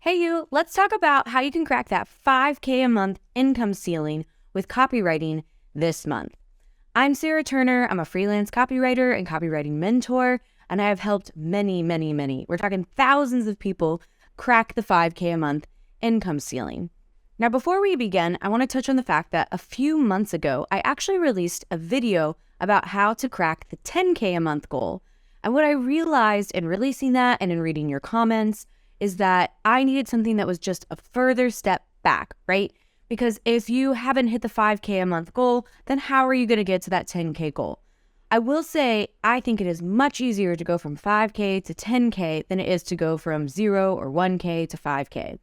Hey you, let's talk about how you can crack that 5K a month income ceiling with copywriting this month. I'm Sarah Turner. I'm a freelance copywriter and copywriting mentor, and I have helped many, we're talking thousands of people crack the 5K a month income ceiling. Now, before we begin, I want to touch on the fact that a few months ago, I actually released a video about how to crack the 10K a month goal. And what I realized in releasing that and in reading your comments is that I needed something that was just a further step back, right? Because if you haven't hit the 5K a month goal, then how are you going to get to that 10K goal? I will say, I think it is much easier to go from 5K to 10K than it is to go from 0 or 1K to 5K.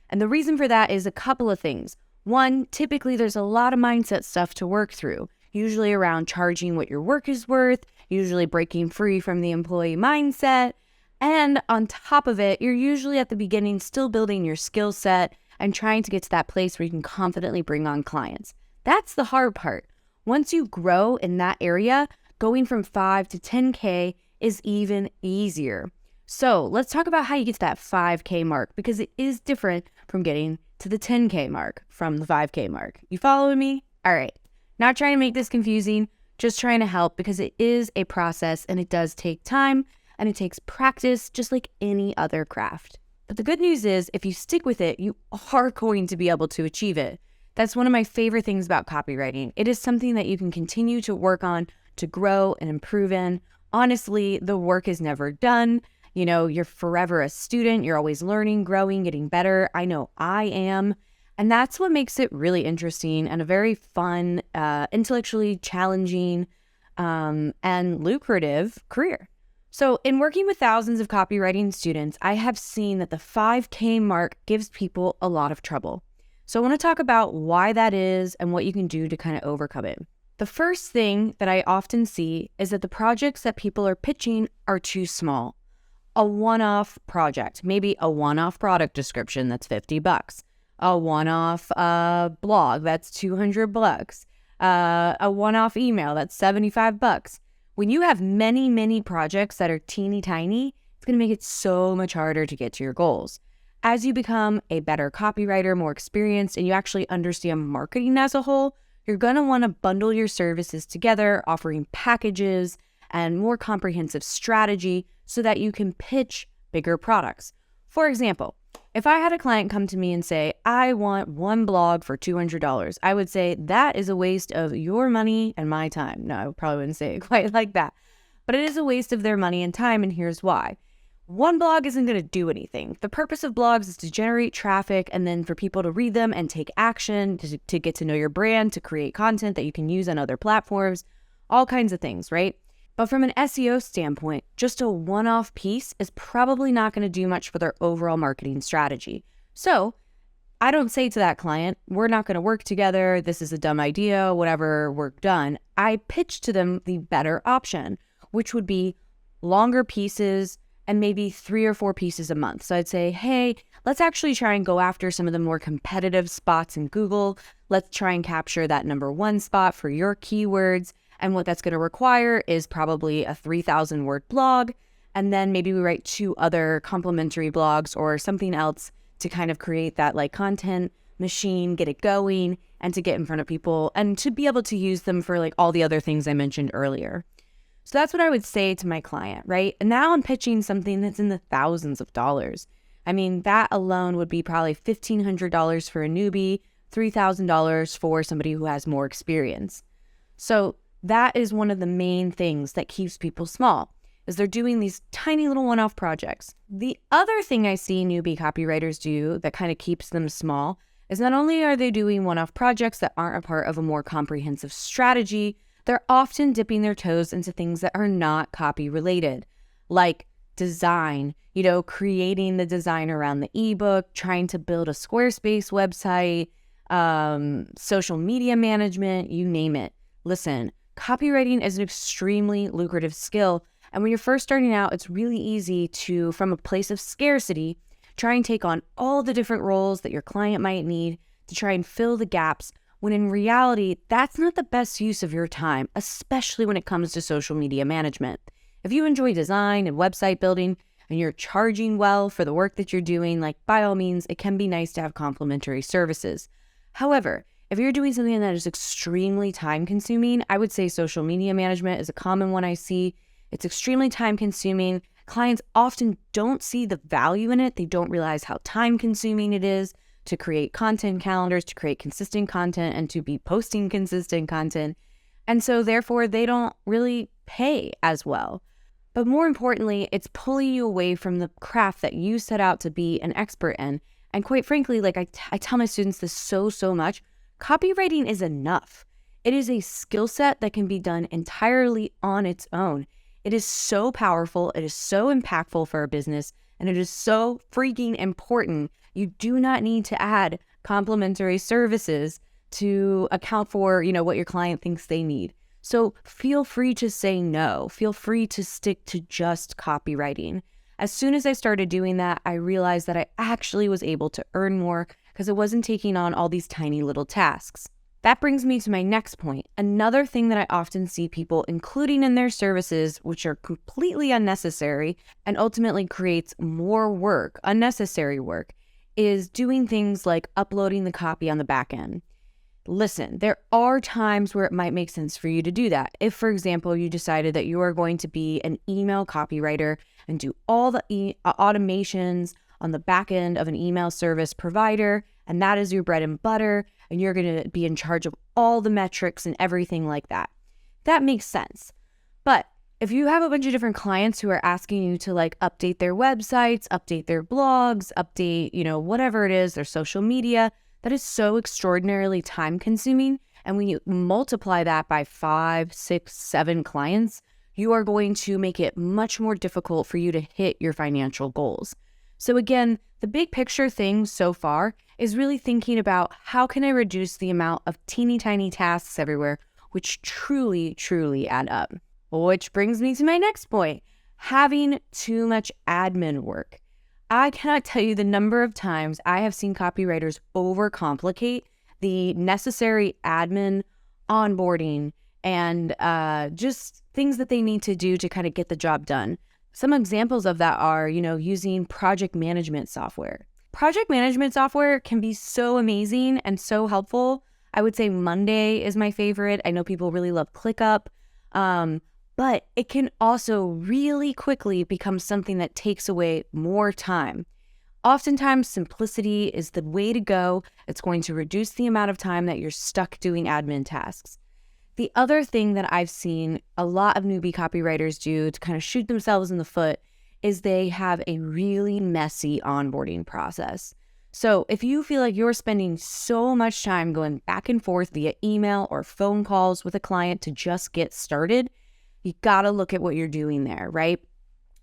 And the reason for that is a couple of things. One, typically there's a lot of mindset stuff to work through, usually around charging what your work is worth, usually breaking free from the employee mindset. And on top of it, you're usually at the beginning still building your skill set and trying to get to that place where you can confidently bring on clients. That's the hard part. Once you grow in that area, going from 5 to 10K is even easier. So let's talk about how you get to that 5K mark, because it is different from getting to the 10K mark from the 5K mark. You following me? All right. Not trying to make this confusing, just trying to help, because it is a process and it does take time. And it takes practice just like any other craft. But the good news is, if you stick with it, you are going to be able to achieve it. That's one of my favorite things about copywriting. It is something that you can continue to work on, to grow and improve in. Honestly, the work is never done. You know, you're forever a student. You're always learning, growing, getting better. I know I am. And that's what makes it really interesting and a very fun, intellectually challenging, and lucrative career. So in working with thousands of copywriting students, I have seen that the 5K mark gives people a lot of trouble. So I want to talk about why that is and what you can do to kind of overcome it. The first thing that I often see is that the projects that people are pitching are too small. A one-off project, maybe a one-off product description that's $50, a one-off blog that's $200, a one-off email that's $75. When you have many projects that are teeny tiny, it's going to make it so much harder to get to your goals. As you become a better copywriter, more experienced, and you actually understand marketing as a whole, you're going to want to bundle your services together, offering packages and more comprehensive strategy so that you can pitch bigger products. For example, if I had a client come to me and say, I want one blog for $200, I would say that is a waste of your money and my time. No, I probably wouldn't say it quite like that, but it is a waste of their money and time, and here's why. One blog isn't going to do anything. The purpose of blogs is to generate traffic and then for people to read them and take action, to get to know your brand, to create content that you can use on other platforms, all kinds of things, right? But from an SEO standpoint, just a one-off piece is probably not going to do much for their overall marketing strategy. So I don't say to that client, we're not going to work together, this is a dumb idea, whatever, we're done. I pitch to them the better option, which would be longer pieces and maybe 3 or 4 pieces a month. So I'd say, hey, let's actually try and go after some of the more competitive spots in Google. Let's try and capture that #1 spot for your keywords. And what that's going to require is probably a 3,000 word blog. And then maybe we write 2 other complementary blogs or something else to kind of create that like content machine, get it going, and to get in front of people and to be able to use them for like all the other things I mentioned earlier. So that's what I would say to my client, right? And now I'm pitching something that's in the thousands of dollars. I mean, that alone would be probably $1,500 for a newbie, $3,000 for somebody who has more experience. So that is one of the main things that keeps people small, is they're doing these tiny little one-off projects. The other thing I see newbie copywriters do that kind of keeps them small is not only are they doing one-off projects that aren't a part of a more comprehensive strategy, they're often dipping their toes into things that are not copy related, like design, creating the design around the ebook, trying to build a Squarespace website, social media management, you name it. Listen, copywriting is an extremely lucrative skill. And when you're first starting out, it's really easy to, from a place of scarcity, try and take on all the different roles that your client might need to try and fill the gaps, when in reality, that's not the best use of your time, especially when it comes to social media management. If you enjoy design and website building, and you're charging well for the work that you're doing, like by all means, it can be nice to have complimentary services. However, if you're doing something that is extremely time consuming, I would say social media management is a common one I see. It's extremely time consuming. Clients often don't see the value in it. They don't realize how time consuming it is to create content calendars, to create consistent content, and to be posting consistent content. And so therefore, they don't really pay as well. But more importantly, it's pulling you away from the craft that you set out to be an expert in. And quite frankly, like I tell my students this so much, copywriting is enough. It is a skill set that can be done entirely on its own. It is so powerful, it is so impactful for a business, and it is so freaking important. You do not need to add complimentary services to account for, what your client thinks they need. So feel free to say no. Feel free to stick to just copywriting. As soon as I started doing that, I realized that I actually was able to earn more because I wasn't taking on all these tiny little tasks. That brings me to my next point. Another thing that I often see people including in their services, which are completely unnecessary and ultimately creates more work, unnecessary work, is doing things like uploading the copy on the back end. Listen, there are times where it might make sense for you to do that. If, for example, you decided that you are going to be an email copywriter and do all the automations on the back end of an email service provider, and that is your bread and butter, and you're going to be in charge of all the metrics and everything like that. That makes sense. But if you have a bunch of different clients who are asking you to update their websites, update their blogs, update, whatever it is, their social media, that is so extraordinarily time consuming. And when you multiply that by 5, 6, 7 clients, you are going to make it much more difficult for you to hit your financial goals. So again, the big picture thing so far is really thinking about how can I reduce the amount of teeny tiny tasks everywhere, which truly add up. Which brings me to my next point, having too much admin work. I cannot tell you the number of times I have seen copywriters overcomplicate the necessary admin, onboarding, and just things that they need to do to kind of get the job done. Some examples of that are, using project management software. Project management software can be so amazing and so helpful. I would say Monday is my favorite. I know people really love ClickUp. But it can also really quickly become something that takes away more time. Oftentimes, simplicity is the way to go. It's going to reduce the amount of time that you're stuck doing admin tasks. The other thing that I've seen a lot of newbie copywriters do to kind of shoot themselves in the foot is they have a really messy onboarding process. So if you feel like you're spending so much time going back and forth via email or phone calls with a client to just get started, you gotta look at what you're doing there, right?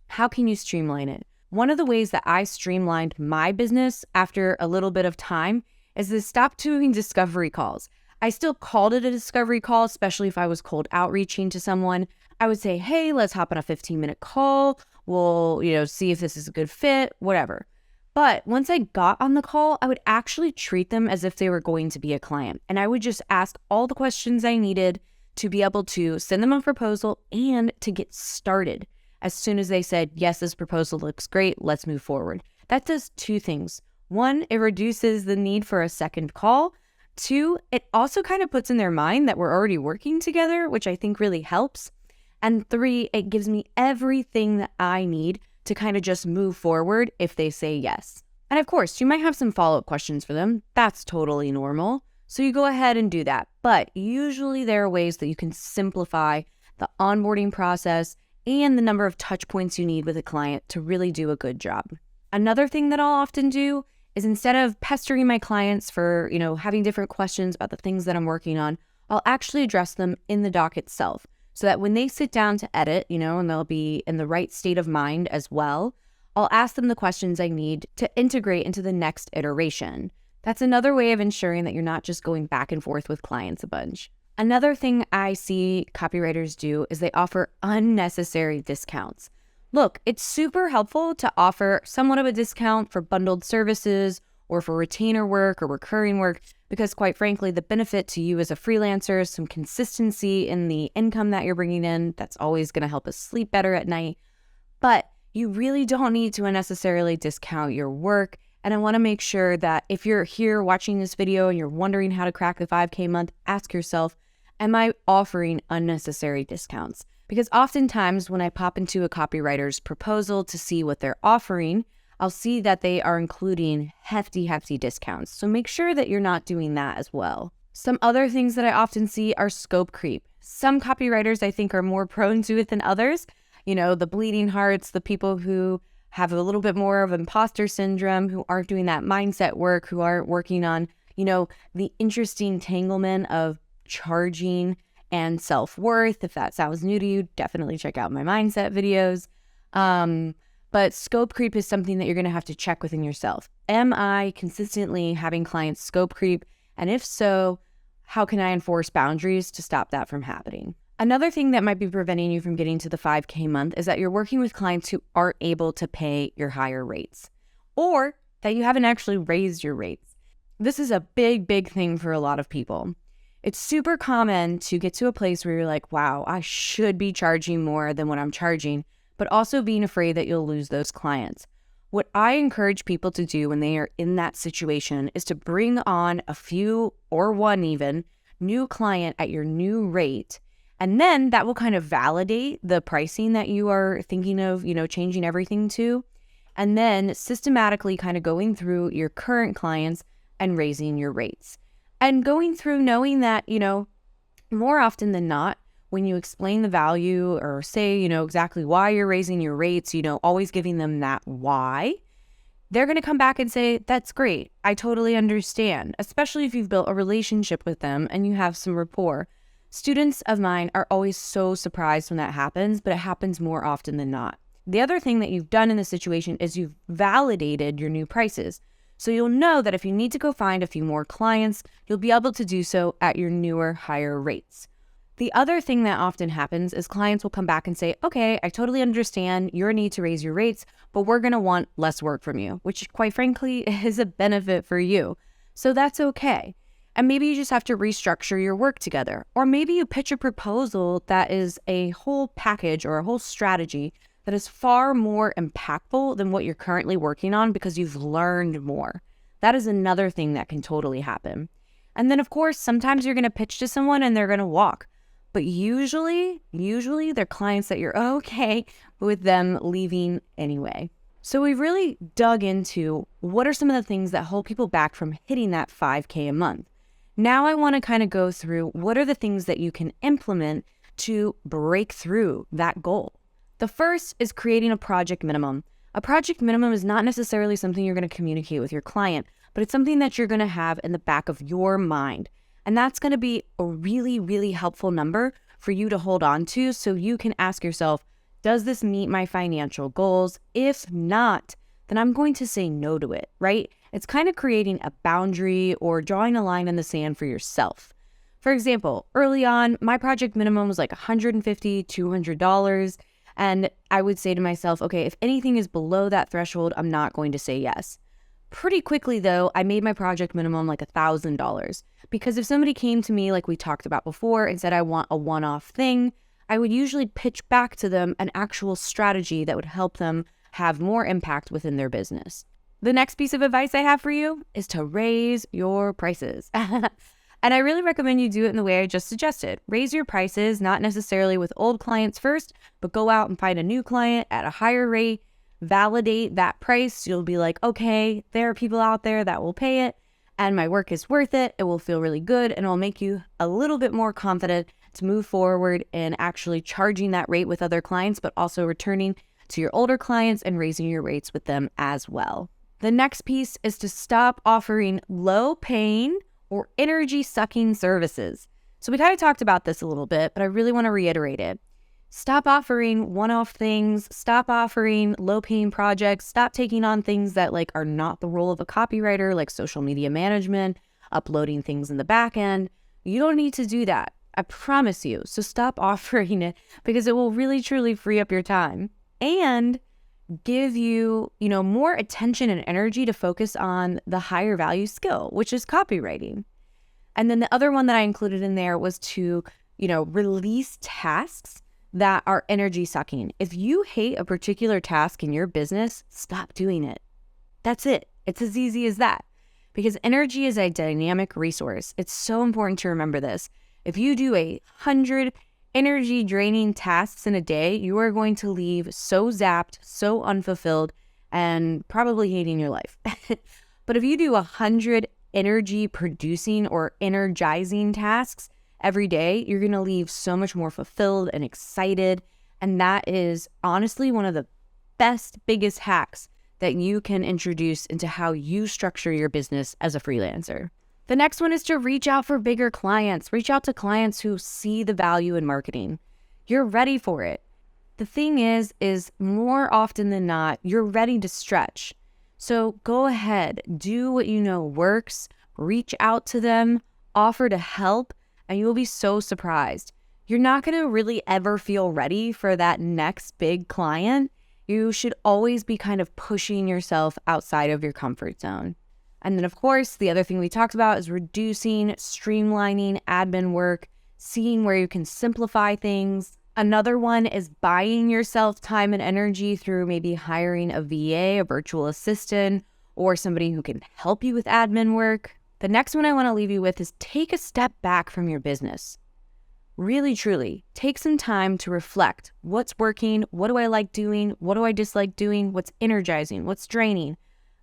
How can you streamline it? One of the ways that I streamlined my business after a little bit of time is to stop doing discovery calls. I still called it a discovery call, especially if I was cold outreaching to someone. I would say, hey, let's hop on a 15-minute call. We'll, see if this is a good fit, whatever. But once I got on the call, I would actually treat them as if they were going to be a client. And I would just ask all the questions I needed to be able to send them a proposal and to get started. As soon as they said, yes, this proposal looks great, let's move forward. That does two things. One, it reduces the need for a second call. Two, it also kind of puts in their mind that we're already working together, which I think really helps. And three, it gives me everything that I need to kind of just move forward if they say yes. And of course, you might have some follow-up questions for them. That's totally normal. So you go ahead and do that. But usually there are ways that you can simplify the onboarding process and the number of touch points you need with a client to really do a good job. Another thing that I'll often do is instead of pestering my clients for, having different questions about the things that I'm working on, I'll actually address them in the doc itself so that when they sit down to edit, and they'll be in the right state of mind as well, I'll ask them the questions I need to integrate into the next iteration. That's another way of ensuring that you're not just going back and forth with clients a bunch. Another thing I see copywriters do is they offer unnecessary discounts. Look, it's super helpful to offer somewhat of a discount for bundled services or for retainer work or recurring work because quite frankly, the benefit to you as a freelancer is some consistency in the income that you're bringing in. That's always going to help us sleep better at night. But You really don't need to unnecessarily discount your work. And I want to make sure that if you're here watching this video and you're wondering how to crack the 5K month, ask yourself, am I offering unnecessary discounts? Because oftentimes when I pop into a copywriter's proposal to see what they're offering, I'll see that they are including hefty discounts. So make sure that you're not doing that as well. Some other things that I often see are scope creep. Some copywriters I think are more prone to it than others. You know, the bleeding hearts, the people who have a little bit more of imposter syndrome, who aren't doing that mindset work, who aren't working on, the interesting tanglement of charging and self-worth. If that sounds new to you, definitely check out my mindset videos. But scope creep is something that you're going to have to check within yourself. Am I consistently having clients scope creep? And if so, how can I enforce boundaries to stop that from happening? Another thing that might be preventing you from getting to the 5K month is that you're working with clients who aren't able to pay your higher rates, or that you haven't actually raised your rates. This is a big thing for a lot of people. It's super common to get to a place where you're like, wow, I should be charging more than what I'm charging, but also being afraid that you'll lose those clients. What I encourage people to do when they are in that situation is to bring on a few, or one even, new client at your new rate. And then that will kind of validate the pricing that you are thinking of, changing everything to. And then systematically kind of going through your current clients and raising your rates. And going through knowing that, more often than not, when you explain the value or say, exactly why you're raising your rates, always giving them that why, they're going to come back and say, that's great. I totally understand, especially if you've built a relationship with them and you have some rapport. Students of mine are always so surprised when that happens, but it happens more often than not. The other thing that you've done in this situation is you've validated your new prices. So you'll know that if you need to go find a few more clients, you'll be able to do so at your newer, higher rates. The other thing that often happens is clients will come back and say, okay, I totally understand your need to raise your rates, but we're going to want less work from you, which quite frankly is a benefit for you. So that's okay. And maybe you just have to restructure your work together. Or maybe you pitch a proposal that is a whole package or a whole strategy that is far more impactful than what you're currently working on because you've learned more. That is another thing that can totally happen. And then, of course, sometimes you're going to pitch to someone and they're going to walk. But usually they're clients that you're okay with them leaving anyway. So we've really dug into what are some of the things that hold people back from hitting that 5K a month. Now I want to kind of go through what are the things that you can implement to break through that goal. The first is creating a project minimum. A project minimum is not necessarily something you're going to communicate with your client, but it's something that you're going to have in the back of your mind. And that's going to be a really helpful number for you to hold on to so you can ask yourself, does this meet my financial goals? If not, then I'm going to say no to it, right? It's kind of creating a boundary or drawing a line in the sand for yourself. For example, early on, my project minimum was like $150, $200. And I would say to myself, okay, if anything is below that threshold, I'm not going to say yes. Pretty quickly, though, I made my project minimum like $1,000 because if somebody came to me, like we talked about before, and said, I want a one-off thing, I would usually pitch back to them an actual strategy that would help them have more impact within their business. The next piece of advice I have for you is to raise your prices. And I really recommend you do it in the way I just suggested. Raise your prices, not necessarily with old clients first, but go out and find a new client at a higher rate. Validate that price. You'll be like, okay, there are people out there that will pay it and my work is worth it. It will feel really good and it will make you a little bit more confident to move forward in actually charging that rate with other clients, but also returning to your older clients and raising your rates with them as well. The next piece is to stop offering low paying or energy sucking services. So we kind of talked about this a little bit, but I really want to reiterate it. Stop offering one-off things, stop offering low-paying projects, stop taking on things that are not the role of a copywriter, like social media management, uploading things in the back end. You don't need to do that. I promise you. So stop offering it because it will really truly free up your time and give you, more attention and energy to focus on the higher value skill, which is copywriting. And then the other one that I included in there was to, release tasks that are energy sucking. If you hate a particular task in your business, stop doing it. That's it. It's as easy as that. Because energy is a dynamic resource. It's so important to remember this. If you do 100 energy draining tasks in a day, you are going to leave so zapped, so unfulfilled, and probably hating your life. But if you do 100 energy producing or energizing tasks every day, you're going to leave so much more fulfilled and excited. And that is honestly one of the best, biggest hacks that you can introduce into how you structure your business as a freelancer. The next one is to reach out for bigger clients. Reach out to clients who see the value in marketing. You're ready for it. The thing is more often than not, you're ready to stretch. So go ahead, do what you know works, reach out to them, offer to help, and you'll be so surprised. You're not going to really ever feel ready for that next big client. You should always be kind of pushing yourself outside of your comfort zone. And then, of course, the other thing we talked about is reducing, streamlining admin work, seeing where you can simplify things. Another one is buying yourself time and energy through maybe hiring a VA, a virtual assistant, or somebody who can help you with admin work. The next one I want to leave you with is take a step back from your business. Really, truly, take some time to reflect. What's working? What do I like doing? What do I dislike doing? What's energizing? What's draining?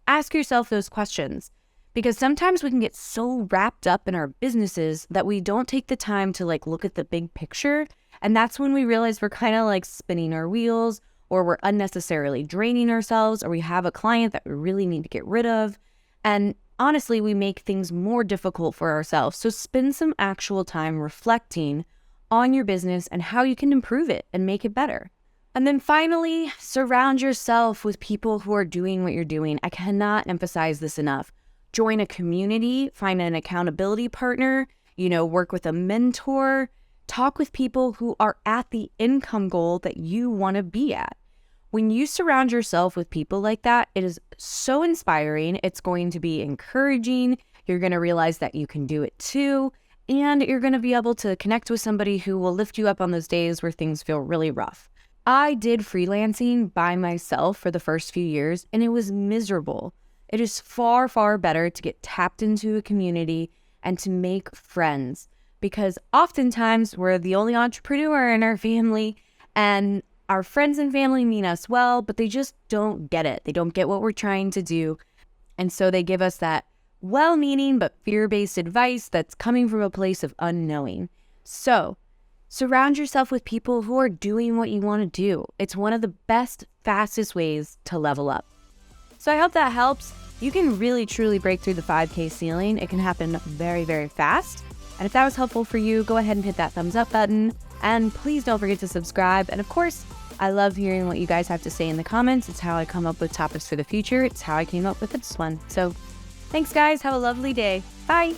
Ask yourself those questions, because sometimes we can get so wrapped up in our businesses that we don't take the time to look at the big picture. And that's when we realize we're kind of spinning our wheels, or we're unnecessarily draining ourselves, or we have a client that we really need to get rid of. And honestly, we make things more difficult for ourselves. So spend some actual time reflecting on your business and how you can improve it and make it better. And then finally, surround yourself with people who are doing what you're doing. I cannot emphasize this enough. Join a community, find an accountability partner, work with a mentor, talk with people who are at the income goal that you want to be at. When you surround yourself with people like that, it is so inspiring. It's going to be encouraging. You're going to realize that you can do it too. And you're going to be able to connect with somebody who will lift you up on those days where things feel really rough. I did freelancing by myself for the first few years, and it was miserable. It is far, far better to get tapped into a community and to make friends, because oftentimes we're the only entrepreneur in our family, and our friends and family mean us well, but they just don't get it. They don't get what we're trying to do. And so they give us that well-meaning but fear-based advice that's coming from a place of unknowing. So surround yourself with people who are doing what you want to do. It's one of the best, fastest ways to level up. So I hope that helps. You can really, truly break through the 5K ceiling. It can happen very, very fast. And if that was helpful for you, go ahead and hit that thumbs up button. And please don't forget to subscribe. And of course, I love hearing what you guys have to say in the comments. It's how I come up with topics for the future. It's how I came up with this one. So thanks, guys. Have a lovely day. Bye.